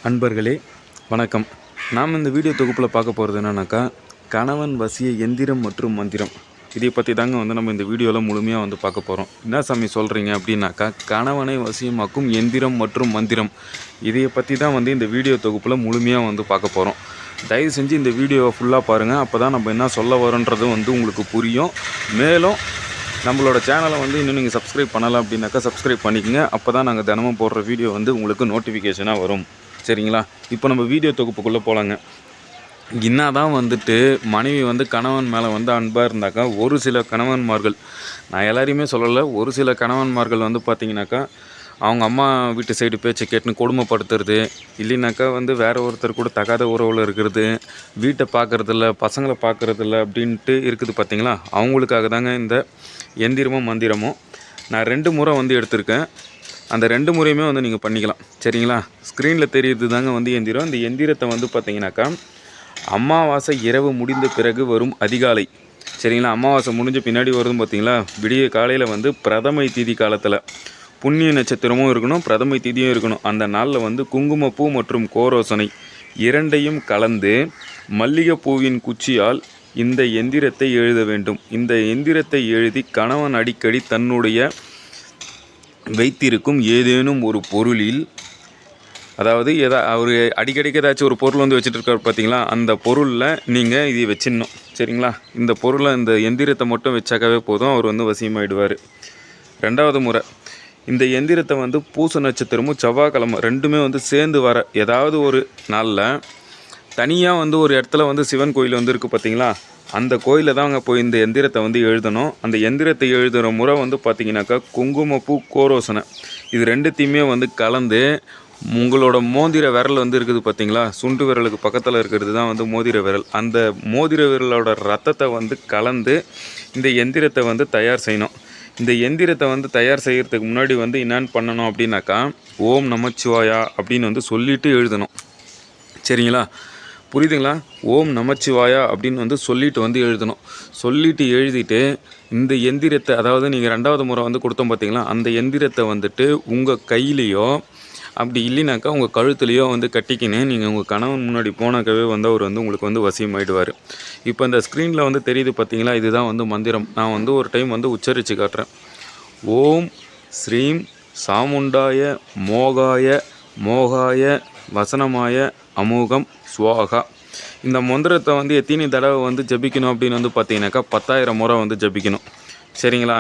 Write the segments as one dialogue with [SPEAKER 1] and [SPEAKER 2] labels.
[SPEAKER 1] அன்பர்களே வணக்கம். நாம் இந்த வீடியோ தொகுப்பில் பார்க்க போகிறது என்னன்னாக்கா, கணவன் வசிய எந்திரம் மற்றும் மந்திரம். இதை பற்றி தாங்க நம்ம இந்த வீடியோவில் முழுமையாக பார்க்க போகிறோம். என்ன சாமி சொல்கிறீங்க அப்படின்னாக்கா, கணவனை வசியமாக்கும் எந்திரம் மற்றும் மந்திரம். இதை பற்றி தான் இந்த வீடியோ தொகுப்பில் முழுமையாக பார்க்க போகிறோம். தயவு செஞ்சு இந்த வீடியோவை ஃபுல்லாக பாருங்கள். அப்போ தான் நம்ம என்ன சொல்ல வரோன்றது உங்களுக்கு புரியும். மேலும் நம்மளோட சேனலை இன்னும் நீங்கள் சப்ஸ்கிரைப் பண்ணலாம் அப்படின்னாக்கா சப்ஸ்கிரைப் பண்ணிக்கோங்க. அப்போ தான் நாங்கள் தினமும் போடுற வீடியோ உங்களுக்கு நோட்டிஃபிகேஷனாக வரும். சரிங்களா? இப்போ நம்ம வீடியோ தொகுப்புக்குள்ளே போகலாங்க. என்ன தான் மனைவி கணவன் மேலே அன்பாக இருந்தாக்கா, ஒரு சில கணவன்மார்கள், நான் எல்லாரையுமே சொல்லலை, ஒரு சில கணவன்மார்கள் பார்த்திங்கனாக்கா, அவங்க அம்மா வீட்டு சைடு பேச்சை கேட்டுன்னு கொடுமைப்படுத்துறது, இல்லைனாக்கா வேறு ஒருத்தர் கூட தகாத உறவில் இருக்கிறது, வீட்டை பார்க்குறதில்ல, பசங்களை பார்க்குறதில்ல அப்படின்ட்டு இருக்குது பார்த்திங்களா. அவங்களுக்காக தாங்க இந்த எந்திரமும் மந்திரமும். நான் 2 முறை எடுத்திருக்கேன். அந்த 2 முறையுமே நீங்கள் பண்ணிக்கலாம். சரிங்களா? ஸ்க்ரீனில் தெரியுது தாங்க எந்திரம். இந்த எந்திரத்தை பார்த்திங்கனாக்கா, அமாவாசை இரவு முடிந்த பிறகு வரும் அதிகாலை. சரிங்களா? அமாவாசை முடிஞ்ச பின்னாடி வரும் பார்த்திங்களா, விடிய காலையில் பிரதமை தீதி காலத்தில் புண்ணிய நட்சத்திரமும் இருக்கணும், பிரதமை தீதியும் இருக்கணும். அந்த நாளில் குங்குமப்பூ மற்றும் கோரோசனை இரண்டையும் கலந்து மல்லிகைப்பூவின் குச்சியால் இந்த எந்திரத்தை எழுத வேண்டும். இந்த எந்திரத்தை எழுதி கணவன் அடிக்கடி தன்னுடைய வைத்திருக்கும் ஏதேனும் ஒரு பொருளில், அதாவது அவர் அடிக்கடிக்கு ஏதாச்சும் ஒரு பொருள் வச்சுட்டு இருக்கார் பார்த்தீங்களா, அந்த பொருளில் நீங்கள் இதை வச்சிடணும். சரிங்களா? இந்த பொருளை, இந்த எந்திரத்தை மட்டும் வச்சாக்கவே போதும், அவர் வசியமாயிடுவார். 2வது முறை, இந்த எந்திரத்தை பூச நட்சத்திரமும் செவ்வாய்க்கிழமை ரெண்டுமே சேர்ந்து வர ஏதாவது ஒரு நாளில் தனியாக ஒரு இடத்துல சிவன் கோயில் இருக்குது பார்த்தீங்களா, அந்த கோயிலில் தான் அங்கே போய் இந்த எந்திரத்தை எழுதணும். அந்த எந்திரத்தை எழுதுகிற முறை பார்த்திங்கனாக்கா, குங்குமப்பூ கோரோசனை இது ரெண்டுத்தையுமே கலந்து உங்களோட மோதிர விரல் இருக்குது பார்த்தீங்களா, சுண்டு விரலுக்கு பக்கத்தில் இருக்கிறது தான் மோதிர விரல். அந்த மோதிர விரலோட ரத்தத்தை கலந்து இந்த எந்திரத்தை தயார் செய்யணும். இந்த எந்திரத்தை தயார் செய்கிறதுக்கு முன்னாடி என்னென்னு பண்ணணும் அப்படின்னாக்கா, ஓம் நமச்சிவாயா அப்படின்னு சொல்லிவிட்டு எழுதணும். சரிங்களா? புரியுதுங்களா? ஓம் நமச்சிவாயா அப்படின்னு சொல்லிட்டு எழுதணும். சொல்லிவிட்டு எழுதிட்டு இந்த எந்திரத்தை, அதாவது நீங்கள் 2வது முறை கொடுத்தோம் பார்த்தீங்களா, அந்த எந்திரத்தை உங்கள் கையிலையோ அப்படி இல்லைனாக்கா உங்கள் கழுத்துலையோ கட்டிக்கின்னு நீங்கள் உங்கள் கணவன் முன்னாடி போனாக்கவே அவர் உங்களுக்கு வசியமாயிடுவார். இப்போ இந்த ஸ்க்ரீனில் தெரியுது பார்த்தீங்களா, இதுதான் மந்திரம். நான் ஒரு டைம் உச்சரித்து காட்டுறேன். ஓம் ஸ்ரீம் சாமுண்டாய மோகாய மோகாய வசனமாய அமோகம் ஸ்வாகா. இந்த மந்திரத்தை எத்தனை தடவை ஜபிக்கணும் அப்படின்னு பார்த்தீங்கன்னாக்கா 10,000 முறை ஜபிக்கணும். சரிங்களா?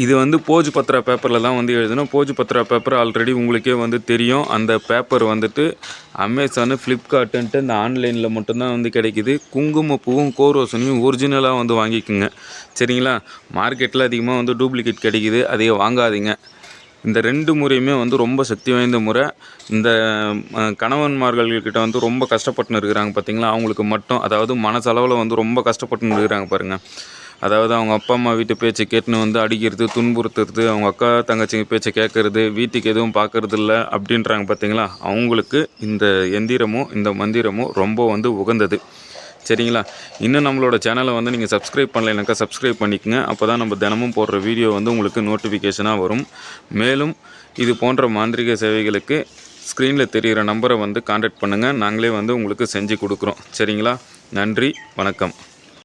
[SPEAKER 1] இது போஜ் பத்திரா பேப்பரில் தான் எழுதணும். போஜ் பத்திரா பேப்பர் ஆல்ரெடி உங்களுக்கே தெரியும். அந்த பேப்பர் அமேசானு, ஃப்ளிப்கார்ட்டுன்ட்டு இந்த ஆன்லைனில் மட்டும்தான் கிடைக்கிது. குங்குமப்பூவும் கோரோசனையும் ஒரிஜினலாக வாங்கிக்கோங்க. சரிங்களா? மார்க்கெட்டில் அதிகமாக டூப்ளிகேட் கிடைக்கிது, அதையே வாங்காதீங்க. இந்த 2 முறையுமே ரொம்ப சக்தி வாய்ந்த முறை. இந்த கணவன்மார்கள்கிட்ட ரொம்ப கஷ்டப்பட்டுன்னு இருக்கிறாங்க பார்த்தீங்களா, அவங்களுக்கு மட்டும், அதாவது மனசளவில் ரொம்ப கஷ்டப்பட்டுன்னு இருக்கிறாங்க பாருங்கள். அதாவது அவங்க அப்பா அம்மா வீட்டு பேச்சை கேட்டுன்னு அடிக்கிறது, துன்புறுத்துறது, அவங்க அக்கா தங்கச்சிங்க பேச்சை கேட்குறது, வீட்டுக்கு எதுவும் பார்க்கறது இல்லை அப்படின்றாங்க பார்த்தீங்களா, அவங்களுக்கு இந்த எந்திரமும் இந்த மந்திரமும் ரொம்ப உகந்தது. சரிங்களா? இன்னும் நம்மளோட சேனலை நீங்கள் சப்ஸ்கிரைப் பண்ணலைனாக்கா சப்ஸ்கிரைப் பண்ணிக்கோங்க. அப்போ தான் நம்ம தினமும் போடுற வீடியோ உங்களுக்கு நோட்டிஃபிகேஷனாக வரும். மேலும் இது போன்ற மாந்திரிக சேவைகளுக்கு ஸ்க்ரீனில் தெரிகிற நம்பரை கான்டாக்ட் பண்ணுங்கள். நாங்களே உங்களுக்கு செஞ்சு கொடுக்குறோம். சரிங்களா? நன்றி, வணக்கம்.